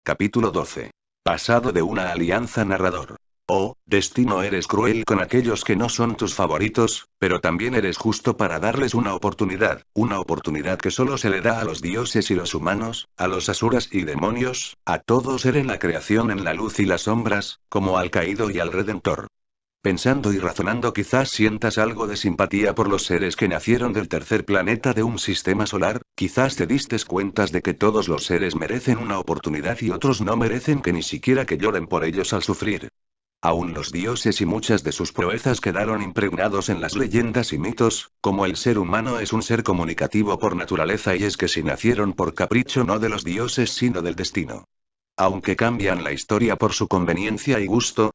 Capítulo 12. Pasado de una alianza. Narrador. Oh, destino, eres cruel con aquellos que no son tus favoritos, pero también eres justo para darles una oportunidad que solo se le da a los dioses y los humanos, a los asuras y demonios, a todo ser en la creación, en la luz y las sombras, como al caído y al redentor. Pensando y razonando, quizás sientas algo de simpatía por los seres que nacieron del tercer planeta de un sistema solar, quizás te distes cuentas de que todos los seres merecen una oportunidad y otros no merecen que ni siquiera que lloren por ellos al sufrir. Aún los dioses y muchas de sus proezas quedaron impregnados en las leyendas y mitos, como el ser humano es un ser comunicativo por naturaleza, y es que si nacieron por capricho no de los dioses sino del destino. Aunque cambian la historia por su conveniencia y gusto.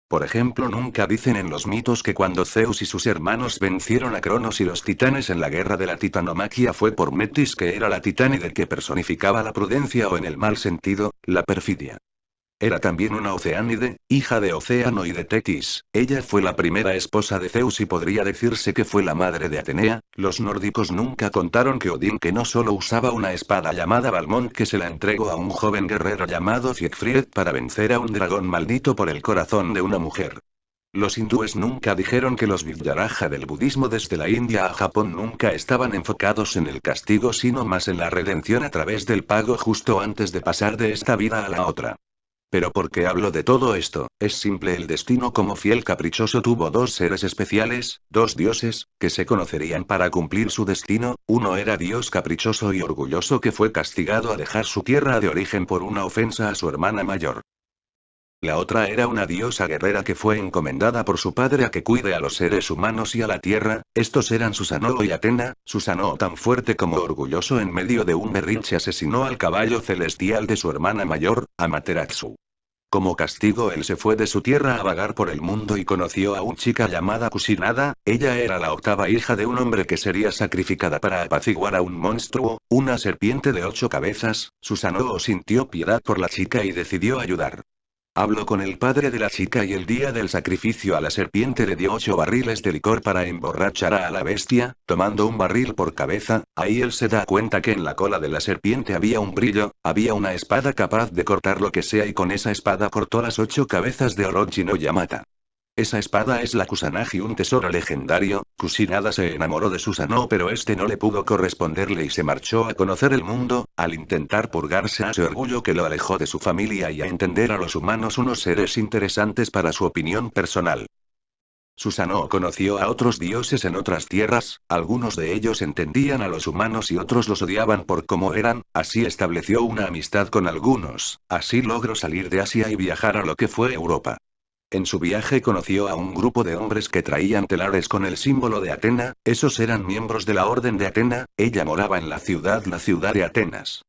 Por ejemplo, nunca dicen en los mitos que cuando Zeus y sus hermanos vencieron a Cronos y los titanes en la guerra de la titanomaquia fue por Metis, que era la titánide que personificaba la prudencia, o en el mal sentido, la perfidia. Era también una oceánide, hija de Océano y de Tetis. Ella fue la primera esposa de Zeus y podría decirse que fue la madre de Atenea. Los nórdicos nunca contaron que Odín, que no solo usaba una espada llamada Balmont, que se la entregó a un joven guerrero llamado Siegfried para vencer a un dragón maldito por el corazón de una mujer. Los hindúes nunca dijeron que los Vijayaraja del budismo desde la India a Japón nunca estaban enfocados en el castigo sino más en la redención a través del pago justo antes de pasar de esta vida a la otra. Pero ¿por qué hablo de todo esto? Es simple: el destino como fiel caprichoso tuvo dos seres especiales, dos dioses, que se conocerían para cumplir su destino. Uno era Dios caprichoso y orgulloso, que fue castigado a dejar su tierra de origen por una ofensa a su hermana mayor. La otra era una diosa guerrera que fue encomendada por su padre a que cuide a los seres humanos y a la tierra. Estos eran Susanoo y Atena. Susanoo, tan fuerte como orgulloso, en medio de un berrinche asesinó al caballo celestial de su hermana mayor, Amaterasu. Como castigo, él se fue de su tierra a vagar por el mundo y conoció a una chica llamada Kusinada. Ella era la octava hija de un hombre que sería sacrificada para apaciguar a un monstruo, una serpiente de 8 cabezas. Susanoo sintió piedad por la chica y decidió ayudar. Habló con el padre de la chica y el día del sacrificio a la serpiente le dio 8 barriles de licor para emborrachar a la bestia, tomando un barril por cabeza. Ahí él se da cuenta que en la cola de la serpiente había un brillo, había una espada capaz de cortar lo que sea, y con esa espada cortó las 8 cabezas de Orochi no Yamata. Esa espada es la Kusanagi, un tesoro legendario. Kusinada se enamoró de Susanoo, pero este no le pudo corresponderle y se marchó a conocer el mundo, al intentar purgarse a ese orgullo que lo alejó de su familia y a entender a los humanos, unos seres interesantes para su opinión personal. Susanoo conoció a otros dioses en otras tierras, algunos de ellos entendían a los humanos y otros los odiaban por cómo eran, así estableció una amistad con algunos, así logró salir de Asia y viajar a lo que fue Europa. En su viaje conoció a un grupo de hombres que traían telares con el símbolo de Atena. Esos eran miembros de la Orden de Atena. Ella moraba en la ciudad de Atenas.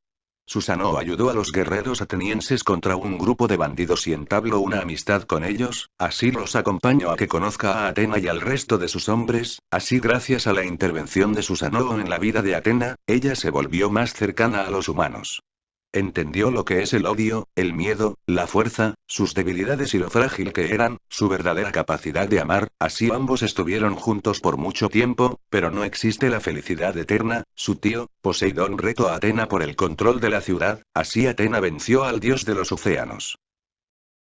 Susanoo ayudó a los guerreros atenienses contra un grupo de bandidos y entabló una amistad con ellos, así los acompañó a que conozca a Atena y al resto de sus hombres. Así, gracias a la intervención de Susanoo en la vida de Atena, ella se volvió más cercana a los humanos. Entendió lo que es el odio, el miedo, la fuerza, sus debilidades y lo frágil que eran, su verdadera capacidad de amar. Así ambos estuvieron juntos por mucho tiempo, pero no existe la felicidad eterna. Su tío, Poseidón, retó a Atena por el control de la ciudad, así Atena venció al dios de los océanos.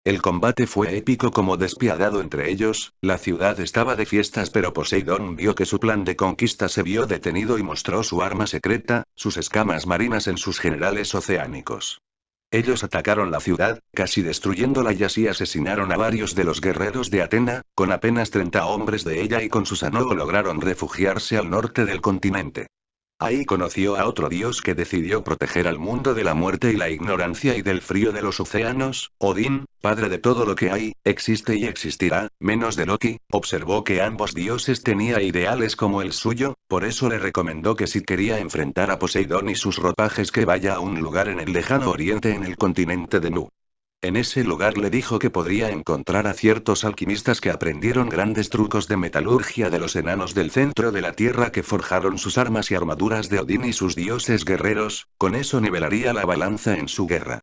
El combate fue épico como despiadado entre ellos. La ciudad estaba de fiestas, pero Poseidón vio que su plan de conquista se vio detenido y mostró su arma secreta, sus escamas marinas en sus generales oceánicos. Ellos atacaron la ciudad, casi destruyéndola, y así asesinaron a varios de los guerreros de Atena. Con apenas 30 hombres de ella y con Susanoo lograron refugiarse al norte del continente. Ahí conoció a otro dios que decidió proteger al mundo de la muerte y la ignorancia y del frío de los océanos. Odín, padre de todo lo que hay, existe y existirá, menos de Loki. Observó que ambos dioses tenían ideales como el suyo, por eso le recomendó que si quería enfrentar a Poseidón y sus ropajes, que vaya a un lugar en el lejano oriente, en el continente de Nu. En ese lugar le dijo que podría encontrar a ciertos alquimistas que aprendieron grandes trucos de metalurgia de los enanos del centro de la tierra, que forjaron sus armas y armaduras de Odín y sus dioses guerreros. Con eso nivelaría la balanza en su guerra.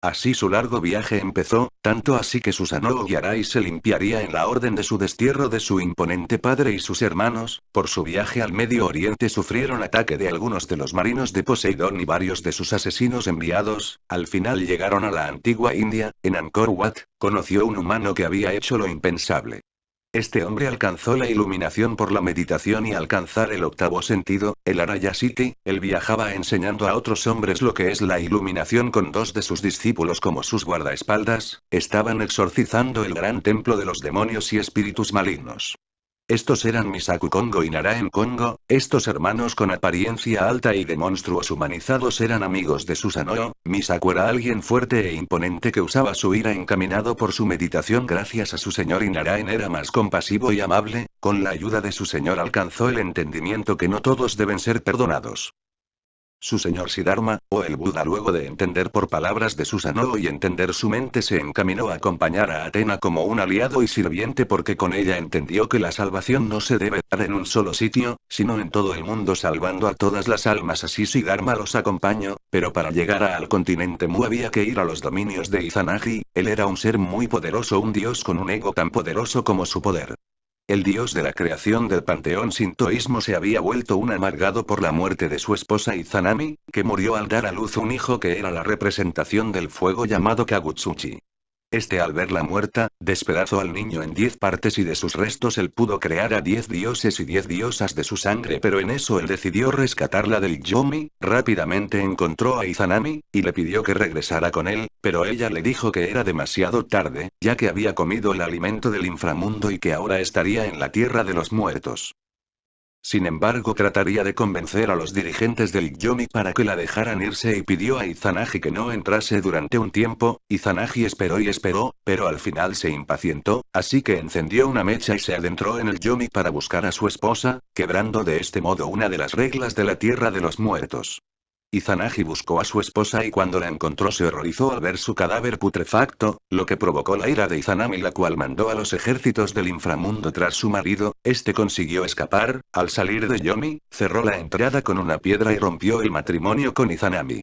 Así su largo viaje empezó, tanto así que Susanoo Yarai se limpiaría en la orden de su destierro de su imponente padre y sus hermanos. Por su viaje al Medio Oriente sufrieron ataque de algunos de los marinos de Poseidón y varios de sus asesinos enviados. Al final llegaron a la antigua India. En Angkor Wat, conoció un humano que había hecho lo impensable. Este hombre alcanzó la iluminación por la meditación y alcanzar el octavo sentido, el Arayasiti. Él viajaba enseñando a otros hombres lo que es la iluminación con dos de sus discípulos como sus guardaespaldas. Estaban exorcizando el gran templo de los demonios y espíritus malignos. Estos eran Misaku Kongo y Narayan Kongo. Estos hermanos con apariencia alta y de monstruos humanizados eran amigos de Susanoo. Misaku era alguien fuerte e imponente que usaba su ira encaminado por su meditación gracias a su señor, y Narayan era más compasivo y amable. Con la ayuda de su señor alcanzó el entendimiento que no todos deben ser perdonados. Su señor Siddharma, o el Buda, luego de entender por palabras de Susanoo y entender su mente, se encaminó a acompañar a Athena como un aliado y sirviente, porque con ella entendió que la salvación no se debe dar en un solo sitio, sino en todo el mundo salvando a todas las almas. Así Siddharma los acompañó, pero para llegar al continente Mu había que ir a los dominios de Izanagi. Él era un ser muy poderoso, un dios con un ego tan poderoso como su poder. El dios de la creación del panteón sintoísmo se había vuelto un amargado por la muerte de su esposa Izanami, que murió al dar a luz un hijo que era la representación del fuego llamado Kagutsuchi. Al verla muerta, despedazó al niño en 10 partes y de sus restos él pudo crear a 10 dioses y 10 diosas de su sangre, pero en eso él decidió rescatarla del Yomi. Rápidamente encontró a Izanami, y le pidió que regresara con él, pero ella le dijo que era demasiado tarde, ya que había comido el alimento del inframundo y que ahora estaría en la tierra de los muertos. Sin embargo, trataría de convencer a los dirigentes del Yomi para que la dejaran irse y pidió a Izanagi que no entrase durante un tiempo. Izanagi esperó y esperó, pero al final se impacientó, así que encendió una mecha y se adentró en el Yomi para buscar a su esposa, quebrando de este modo una de las reglas de la tierra de los muertos. Izanagi buscó a su esposa y cuando la encontró se horrorizó al ver su cadáver putrefacto, lo que provocó la ira de Izanami, la cual mandó a los ejércitos del inframundo tras su marido. Este consiguió escapar. Al salir de Yomi, cerró la entrada con una piedra y rompió el matrimonio con Izanami.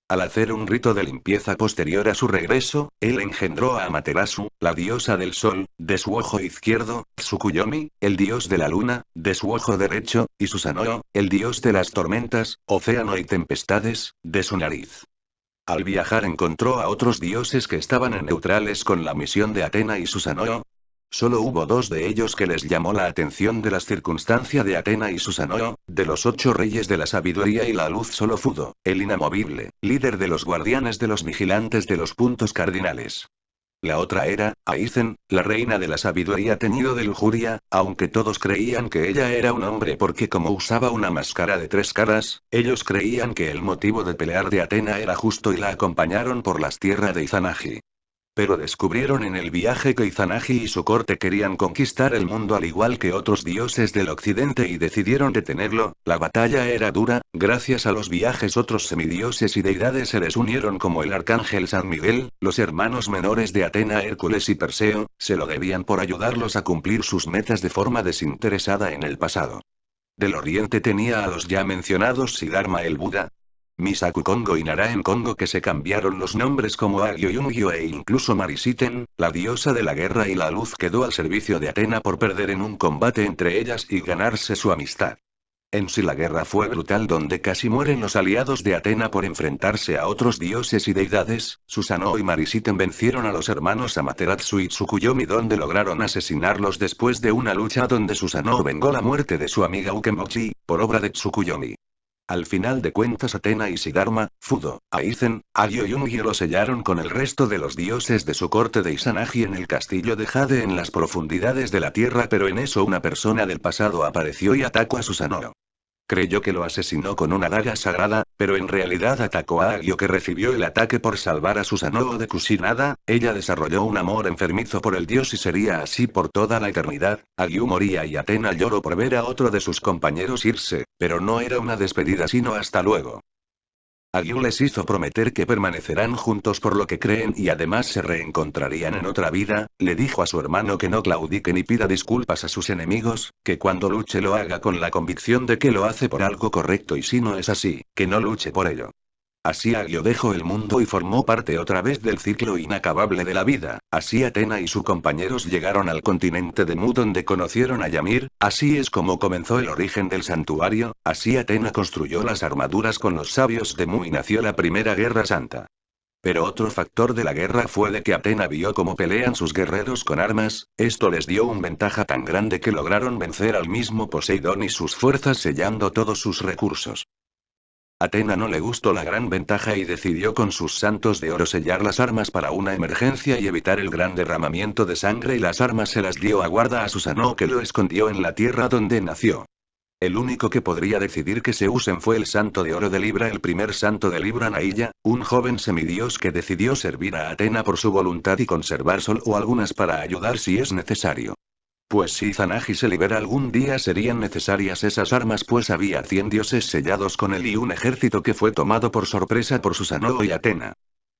Al hacer un rito de limpieza posterior a su regreso, él engendró a Amaterasu, la diosa del sol, de su ojo izquierdo, Tsukuyomi, el dios de la luna, de su ojo derecho, y Susanoo, el dios de las tormentas, océano y tempestades, de su nariz. Al viajar encontró a otros dioses que estaban en neutrales con la misión de Athena y Susanoo. Solo hubo 2 de ellos que les llamó la atención de las circunstancias de Athena y Susanoo. De los 8 reyes de la sabiduría y la luz solo Fudo, el inamovible, líder de los guardianes de los vigilantes de los puntos cardinales. La otra era, Aizen, la reina de la sabiduría teñido de lujuria, aunque todos creían que ella era un hombre porque como usaba una máscara de 3 caras, ellos creían que el motivo de pelear de Athena era justo y la acompañaron por las tierras de Izanagi. Pero descubrieron en el viaje que Izanagi y su corte querían conquistar el mundo al igual que otros dioses del occidente y decidieron detenerlo. La batalla era dura. Gracias a los viajes otros semidioses y deidades se les unieron como el arcángel San Miguel. Los hermanos menores de Athena, Hércules y Perseo, se lo debían por ayudarlos a cumplir sus metas de forma desinteresada en el pasado. Del oriente tenía a los ya mencionados Siddharma el Buda, Misaku Kongo y Narayan Kongo, que se cambiaron los nombres como Agyo Yungyo e incluso Marisiten, la diosa de la guerra y la luz, quedó al servicio de Athena por perder en un combate entre ellas y ganarse su amistad. En sí la guerra fue brutal, donde casi mueren los aliados de Athena por enfrentarse a otros dioses y deidades. Susanoo y Marisiten vencieron a los hermanos Amaterasu y Tsukuyomi, donde lograron asesinarlos después de una lucha donde Susanoo vengó la muerte de su amiga Ukemochi, por obra de Tsukuyomi. Al final de cuentas Athena y Siddharma, Fudo, Aizen, Agyo y Yungyo lo sellaron con el resto de los dioses de su corte de Izanagi en el castillo de Jade en las profundidades de la tierra, pero en eso una persona del pasado apareció y atacó a Susanoo. Creyó que lo asesinó con una daga sagrada, pero en realidad atacó a Agyo, que recibió el ataque por salvar a Susanoo de Kusinada. Ella desarrolló un amor enfermizo por el dios y sería así por toda la eternidad. Agyo moría y Athena lloró por ver a otro de sus compañeros irse, pero no era una despedida sino hasta luego. Agyo les hizo prometer que permanecerán juntos por lo que creen y además se reencontrarían en otra vida. Le dijo a su hermano que no claudique ni pida disculpas a sus enemigos, que cuando luche lo haga con la convicción de que lo hace por algo correcto y si no es así, que no luche por ello. Así Agio dejó el mundo y formó parte otra vez del ciclo inacabable de la vida. Así Atena y sus compañeros llegaron al continente de Mu donde conocieron a Ymir. Así es como comenzó el origen del santuario. Así Atena construyó las armaduras con los sabios de Mu y nació la primera guerra santa. Pero otro factor de la guerra fue de que Atena vio cómo pelean sus guerreros con armas. Esto les dio una ventaja tan grande que lograron vencer al mismo Poseidón y sus fuerzas sellando todos sus recursos. Atena no le gustó la gran ventaja y decidió con sus santos de oro sellar las armas para una emergencia y evitar el gran derramamiento de sangre y las armas se las dio a guarda a Susano que lo escondió en la tierra donde nació. El único que podría decidir que se usen fue el santo de oro de Libra, el primer santo de Libra Nailla, un joven semidios que decidió servir a Atena por su voluntad y conservar solo algunas para ayudar si es necesario. Pues si Izanagi se libera algún día serían necesarias esas armas pues había 100 dioses sellados con él y un ejército que fue tomado por sorpresa por Susanoo y Atena.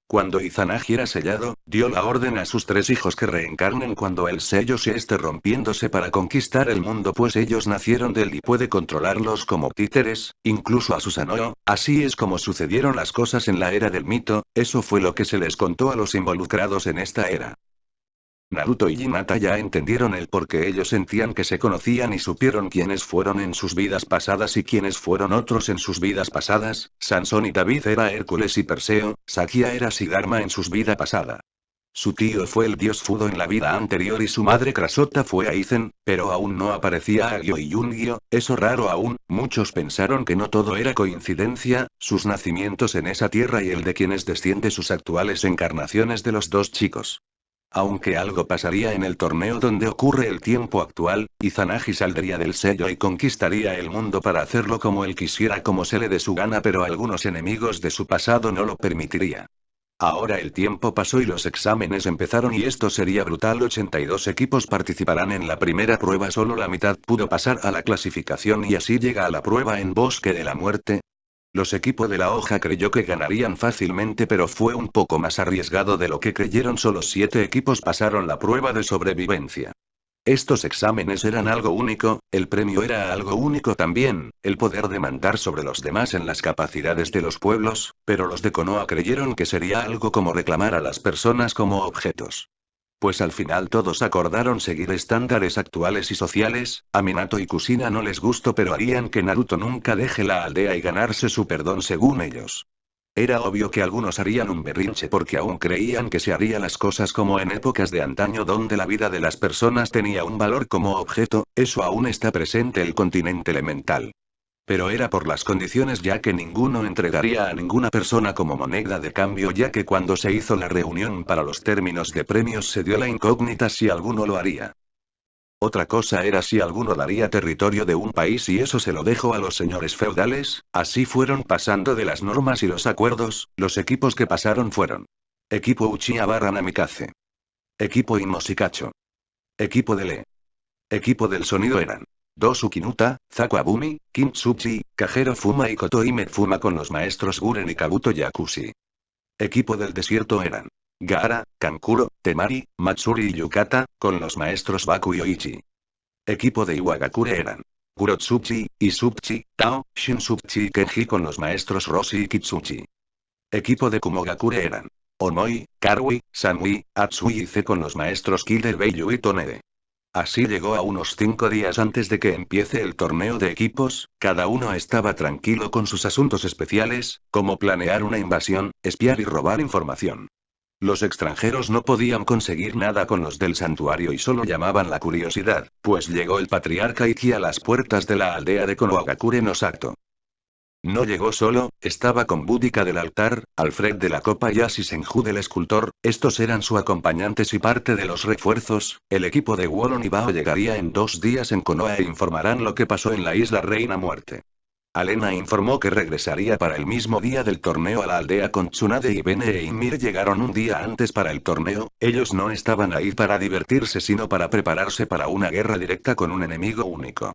Cuando Izanagi era sellado, dio la orden a sus 3 hijos que reencarnen cuando el sello se esté rompiéndose para conquistar el mundo pues ellos nacieron de él y puede controlarlos como títeres, incluso a Susanoo. Así es como sucedieron las cosas en la era del mito, eso fue lo que se les contó a los involucrados en esta era. Naruto y Hinata ya entendieron el por qué ellos sentían que se conocían y supieron quiénes fueron en sus vidas pasadas y quiénes fueron otros en sus vidas pasadas. Sansón y David era Hércules y Perseo, Sakya era Siddhartha en sus vidas pasada. Su tío fue el dios Fudo en la vida anterior y su madre Krasota fue Aizen, pero aún no aparecía Agyo y Yungyo, eso raro aún. Muchos pensaron que no todo era coincidencia, sus nacimientos en esa tierra y el de quienes desciende sus actuales encarnaciones de los 2 chicos. Aunque algo pasaría en el torneo donde ocurre el tiempo actual, Izanagi saldría del sello y conquistaría el mundo para hacerlo como él quisiera como se le dé su gana pero algunos enemigos de su pasado no lo permitiría. Ahora el tiempo pasó y los exámenes empezaron y esto sería brutal 82 equipos participarán en la primera prueba solo la mitad pudo pasar a la clasificación y así llega a la prueba en Bosque de la Muerte. Los equipos de la hoja creyó que ganarían fácilmente pero fue un poco más arriesgado de lo que creyeron solo 7 equipos pasaron la prueba de sobrevivencia. Estos exámenes eran algo único, el premio era algo único también, el poder de mandar sobre los demás en las capacidades de los pueblos, pero los de Konoha creyeron que sería algo como reclamar a las personas como objetos. Pues al final todos acordaron seguir estándares actuales y sociales. A Minato y Kushina no les gustó pero harían que Naruto nunca deje la aldea y ganarse su perdón según ellos. Era obvio que algunos harían un berrinche porque aún creían que se harían las cosas como en épocas de antaño donde la vida de las personas tenía un valor como objeto, eso aún está presente el continente elemental. Pero era por las condiciones ya que ninguno entregaría a ninguna persona como moneda de cambio ya que cuando se hizo la reunión para los términos de premios se dio la incógnita si alguno lo haría. Otra cosa era si alguno daría territorio de un país y eso se lo dejó a los señores feudales. Así fueron pasando de las normas y los acuerdos. Los equipos que pasaron fueron: equipo Uchiha barra Namikaze, equipo Inoshikacho, equipo de Lee, equipo del sonido eran Dosu Kinuta, Zaku Abumi, Kintsuchi, Kajero Fuma y Kotohime Fuma con los maestros Guren y Kabuto Yakushi. Equipo del desierto eran Gaara, Kankuro, Temari, Matsuri y Yukata, con los maestros Baku y Oichi. Equipo de Iwagakure eran Gurotsuchi, Isupchi, Tao, Shinsupchi y Kenji con los maestros Roshi y Kitsuchi. Equipo de Kumogakure eran Omoi, Karui, Sanui, Atsui y Z con los maestros Killer Beiyu y Tonede. Así llegó a unos 5 días antes de que empiece el torneo de equipos, cada uno estaba tranquilo con sus asuntos especiales, como planear una invasión, espiar y robar información. Los extranjeros no podían conseguir nada con los del santuario y solo llamaban la curiosidad, pues llegó el patriarca Ikki a las puertas de la aldea de Konohagakure no Sato. No llegó solo, estaba con Boudica del altar, Alfred de la copa y Asi Senju del escultor, estos eran sus acompañantes y parte de los refuerzos. El equipo de Wolon y Bao llegaría en 2 días en Konoha e informarán lo que pasó en la isla Reina Muerte. Alena informó que regresaría para el mismo día del torneo a la aldea con Tsunade y Bene e Ymir llegaron un día antes para el torneo. Ellos no estaban ahí para divertirse sino para prepararse para una guerra directa con un enemigo único.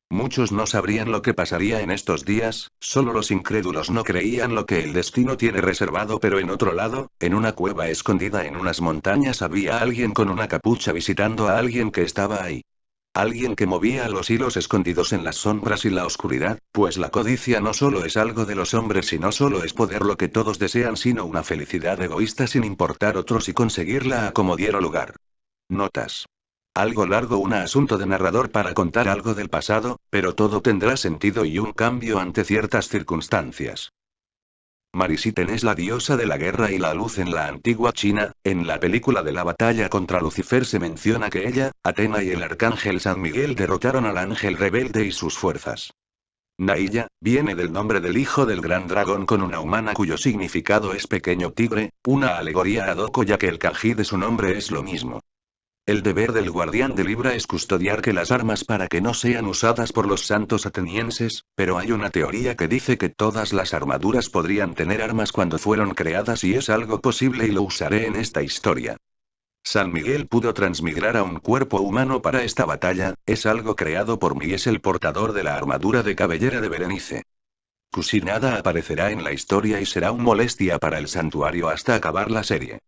Muchos no sabrían lo que pasaría en estos días, solo los incrédulos no creían lo que el destino tiene reservado pero en otro lado, en una cueva escondida en unas montañas había alguien con una capucha visitando a alguien que estaba ahí. Alguien que movía los hilos escondidos en las sombras y la oscuridad, pues la codicia no solo es algo de los hombres y no solo es poder lo que todos desean, sino una felicidad egoísta sin importar otros y conseguirla a como diera lugar. Notas. Algo largo, un asunto de narrador para contar algo del pasado, pero todo tendrá sentido y un cambio ante ciertas circunstancias. Marisiten es la diosa de la guerra y la luz en la antigua China. En la película de la batalla contra Lucifer se menciona que ella, Atena y el arcángel San Miguel derrotaron al ángel rebelde y sus fuerzas. Naiya, viene del nombre del hijo del gran dragón con una humana cuyo significado es pequeño tigre, una alegoría a Doko ya que el kanji de su nombre es lo mismo. El deber del guardián de Libra es custodiar que las armas para que no sean usadas por los santos atenienses, pero hay una teoría que dice que todas las armaduras podrían tener armas cuando fueron creadas y es algo posible y lo usaré en esta historia. San Miguel pudo transmigrar a un cuerpo humano para esta batalla, es algo creado por mí, es el portador de la armadura de cabellera de Berenice. Kusinada aparecerá en la historia y será una molestia para el santuario hasta acabar la serie.